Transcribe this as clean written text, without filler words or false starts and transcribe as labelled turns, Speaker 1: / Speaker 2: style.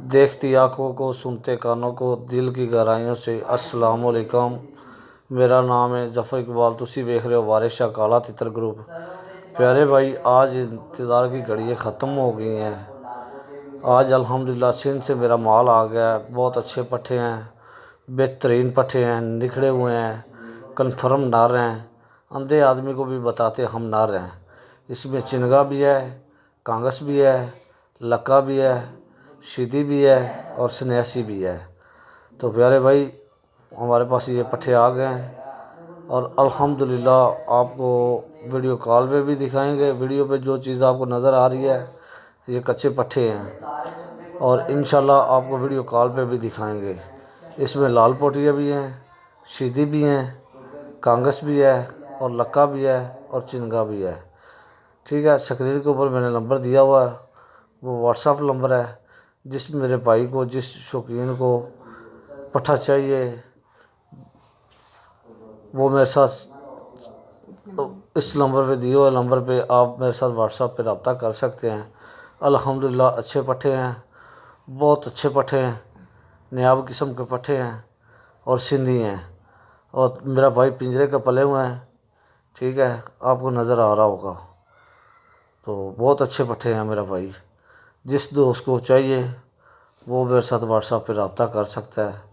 Speaker 1: देखती आँखों को, सुनते कानों को, दिल की गहराइयों से अस्सलाम वालेकुम। मेरा नाम है जफ़र इकबाल। तुसी देख रहे हो वारिस शाह काला तितर ग्रुप। प्यारे भाई, आज इंतज़ार की घड़ियाँ ख़त्म हो गई हैं। आज अल्हम्दुलिल्लाह सिंध से मेरा माल आ गया है। बहुत अच्छे पट्ठे हैं, बेहतरीन पट्ठे हैं, निखड़े हुए हैं, कन्फर्म नर हैं। अंधे आदमी को भी बताते हम नर हैं। इसमें चिनगा भी है, कांगस भी है, लक्का भी है, शीदी भी है और सन्यासी भी है। तो प्यारे भाई, हमारे पास ये पट्ठे आ गए हैं और अल्हम्दुलिल्लाह आपको वीडियो कॉल पे भी दिखाएंगे। वीडियो पे जो चीज़ आपको नज़र आ रही है ये कच्चे पट्ठे हैं और इंशाल्लाह आपको वीडियो कॉल पे भी दिखाएंगे। इसमें लाल पोटियाँ भी हैं, शीदी भी हैं, कांगस भी है और लक्का भी है और चिनगा भी है। ठीक है, स्क्रीन के ऊपर मैंने नंबर दिया हुआ है, वो व्हाट्सअप नंबर है। जिस मेरे भाई को, जिस शौकीन को पट्ठा चाहिए वो मेरे साथ इस नंबर पे दिए हुए नंबर पे आप मेरे साथ व्हाट्सअप पे रब्ता कर सकते हैं। अल्हम्दुलिल्लाह अच्छे पट्ठे हैं, बहुत अच्छे पट्ठे हैं, नायाब किस्म के पट्ठे हैं और सिंधी हैं और मेरा भाई पिंजरे के पले हुए हैं। ठीक है, आपको नज़र आ रहा होगा। तो बहुत अच्छे पट्ठे हैं मेरा भाई। जिस दोस्त को चाहिए वो मेरे साथ व्हाट्सएप पे रब्ता कर सकता है।